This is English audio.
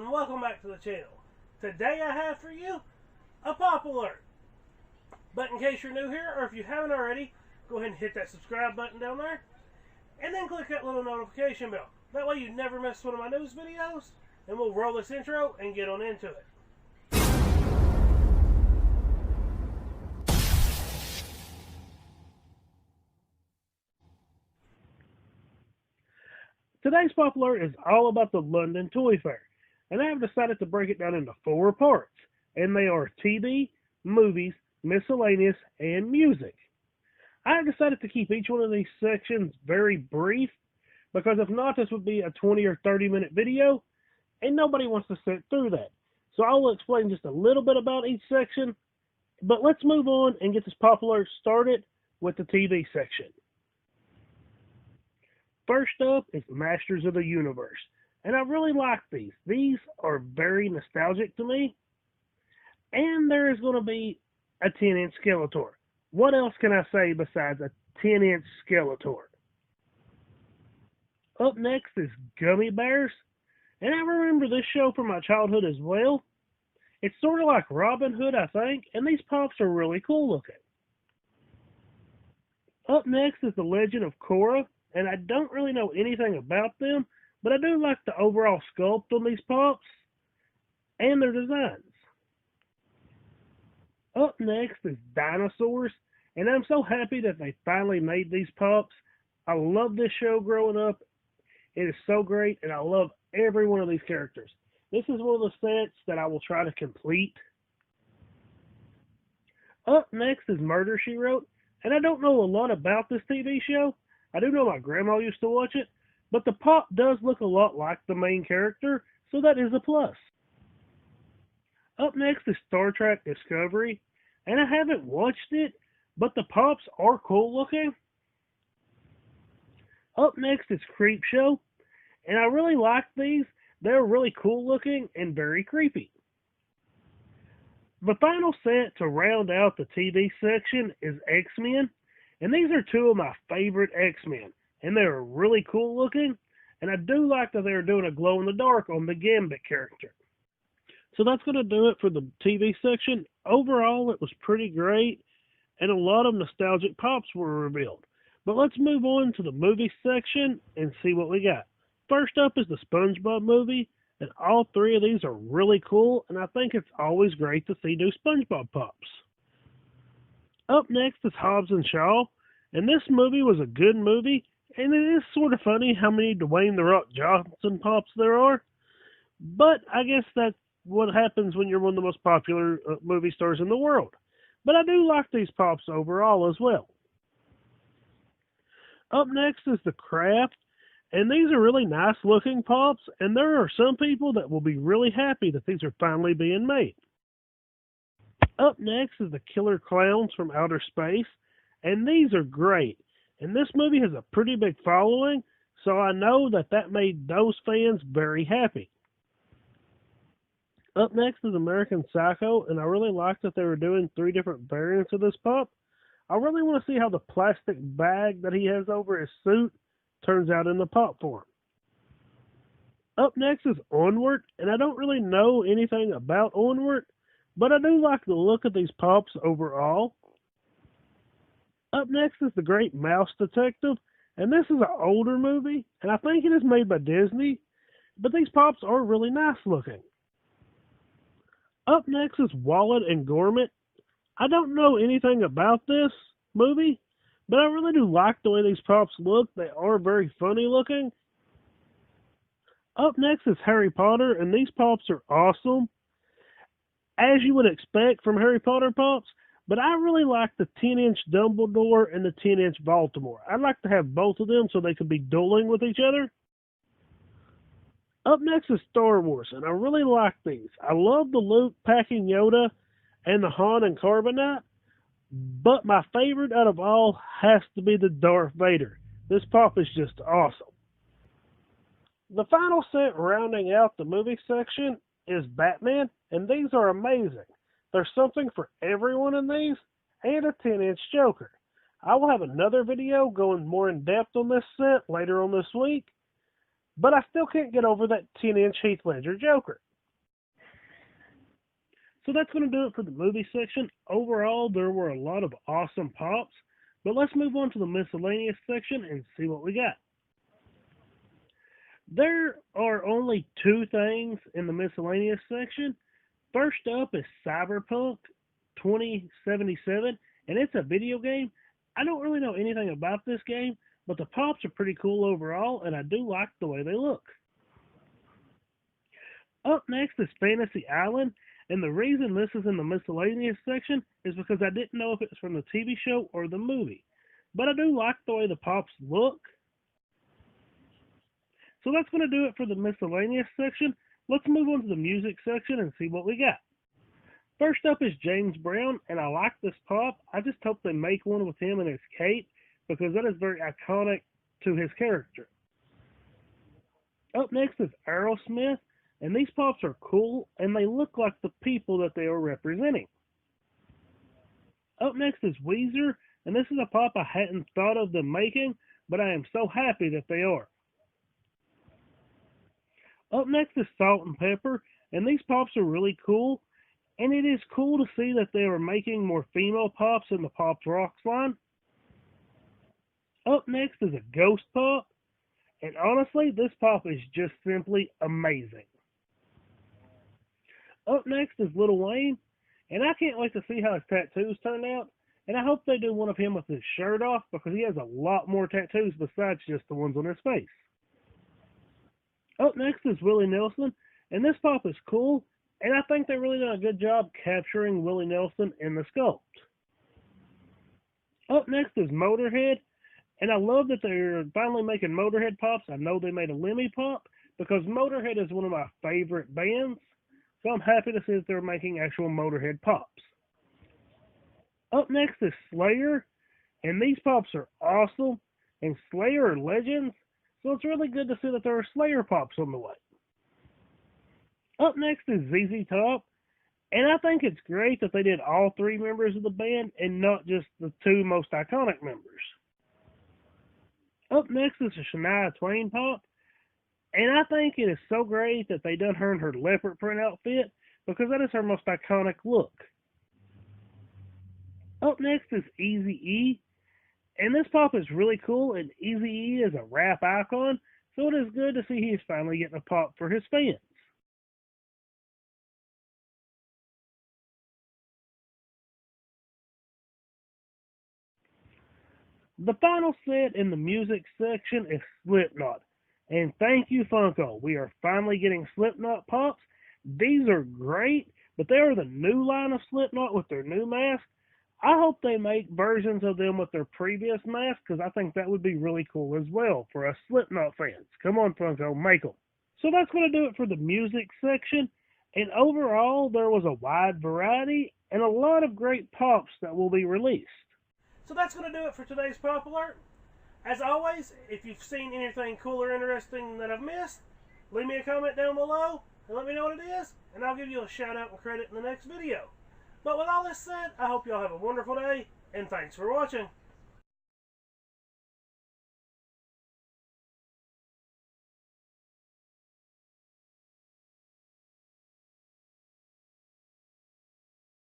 and welcome back to the channel. Today I have for you a pop alert. But in case you're new here, or if you haven't already, go ahead and hit that subscribe button down there, and then click that little notification bell. That way you never miss one of my news videos, and we'll roll this intro and get on into it. Today's pop alert is all about the London Toy Fair, and I have decided to break it down into 4 parts, and they are TV, movies, miscellaneous, and music. I have decided to keep each one of these sections very brief, because if not, this would be a 20 or 30 minute video, and nobody wants to sit through that. So I will explain just a little bit about each section, but let's move on and get this pop alert started with the TV section. First up is Masters of the Universe, and I really like these. These are very nostalgic to me, and there is going to be a 10-inch Skeletor. What else can I say besides a 10-inch Skeletor? Up next is Gummy Bears, and I remember this show from my childhood as well. It's sort of like Robin Hood, I think, and these pops are really cool looking. Up next is The Legend of Korra, and I don't really know anything about them, but I do like the overall sculpt on these pops and their designs. Up next is Dinosaurs, and I'm so happy that they finally made these pops. I love this show growing up. It is so great, and I love every one of these characters. This is one of the sets that I will try to complete. Up next is Murder, She Wrote, and I don't know a lot about this TV show. I do know my grandma used to watch it, but the pop does look a lot like the main character, so that is a plus. Up next is Star Trek Discovery, and I haven't watched it, but the pops are cool looking. Up next is Creepshow, and I really like these. They're really cool looking and very creepy. The final set to round out the TV section is X-Men. And these are 2 of my favorite X-Men, and they're really cool looking, and I do like that they're doing a glow-in-the-dark on the Gambit character. So that's going to do it for the TV section. Overall, it was pretty great, and a lot of nostalgic pops were revealed. But let's move on to the movie section and see what we got. First up is the SpongeBob movie, and all 3 of these are really cool, and I think it's always great to see new SpongeBob pops. Up next is Hobbs and Shaw, and this movie was a good movie, and it is sort of funny how many Dwayne "The Rock" Johnson pops there are, but I guess that's what happens when you're one of the most popular movie stars in the world. But I do like these pops overall as well. Up next is The Craft, and these are really nice looking pops, and there are some people that will be really happy that these are finally being made. Up next is the Killer Clowns from Outer Space, and these are great. And this movie has a pretty big following, so I know that made those fans very happy. Up next is American Psycho, and I really like that they were doing 3 different variants of this pop. I really want to see how the plastic bag that he has over his suit turns out in the pop form. Up next is Onward, and I don't really know anything about Onward, but I do like the look of these pops overall. Up next is The Great Mouse Detective, and this is an older movie, and I think it is made by Disney, but these pops are really nice looking. Up next is Wallet and Gormit. I don't know anything about this movie, but I really do like the way these pops look. They are very funny looking. Up next is Harry Potter, and these pops are awesome, as you would expect from Harry Potter pops, but I really like the 10-inch Dumbledore and the 10-inch Voldemort. I'd like to have both of them so they could be dueling with each other. Up next is Star Wars, and I really like these. I love the Luke packing Yoda and the Han and Carbonite, but my favorite out of all has to be the Darth Vader. This pop is just awesome. The final set rounding out the movie section is Batman, and these are amazing. There's something for everyone in these, and a 10-inch Joker. I will have another video going more in depth on this set later on this week, but I still can't get over that 10-inch Heath Ledger Joker. So that's going to do it for the movie section. Overall, there were a lot of awesome pops, but let's move on to the miscellaneous section and see what we got. There are only two things in the miscellaneous section. First up is Cyberpunk 2077, and it's a video game. I don't really know anything about this game, but the pops are pretty cool overall, and I do like the way they look. Up next is Fantasy Island, and the reason this is in the miscellaneous section is because I didn't know if it was from the TV show or the movie. But I do like the way the pops look. So that's going to do it for the miscellaneous section. Let's move on to the music section and see what we got. First up is James Brown, and I like this pop. I just hope they make one with him and his cape, because that is very iconic to his character. Up next is Aerosmith, and these pops are cool, and they look like the people that they are representing. Up next is Weezer, and this is a pop I hadn't thought of them making, but I am so happy that they are. Up next is Salt and Pepper, and these pops are really cool, and it is cool to see that they are making more female pops in the Pops Rocks line. Up next is a Ghost Pop, and honestly, this pop is just simply amazing. Up next is Lil Wayne, and I can't wait to see how his tattoos turn out, and I hope they do one of him with his shirt off, because he has a lot more tattoos besides just the ones on his face. Up next is Willie Nelson, and this pop is cool, and I think they really done a good job capturing Willie Nelson in the sculpt. Up next is Motorhead, and I love that they're finally making Motorhead pops. I know they made a Lemmy pop, because Motorhead is one of my favorite bands, so I'm happy to see that they're making actual Motorhead pops. Up next is Slayer, and these pops are awesome, and Slayer are legends, so it's really good to see that there are Slayer pops on the way. Up next is ZZ Top, and I think it's great that they did all three members of the band and not just the two most iconic members. Up next is a Shania Twain pop, and I think it is so great that they done her in her leopard print outfit, because that is her most iconic look. Up next is EAZY-E, and this pop is really cool, and EAZY-E is a rap icon, so it is good to see he's finally getting a pop for his fans. The final set in the music section is Slipknot. And thank you, Funko. We are finally getting Slipknot pops. These are great, but they are the new line of Slipknot with their new mask. I hope they make versions of them with their previous mask, because I think that would be really cool as well for us Slipknot fans. Come on, Funko, make them. So that's going to do it for the music section. And overall, there was a wide variety and a lot of great pops that will be released. So that's going to do it for today's Pop Alert. As always, if you've seen anything cool or interesting that I've missed, leave me a comment down below and let me know what it is, and I'll give you a shout out and credit in the next video. But with all this said, I hope y'all have a wonderful day, and thanks for watching.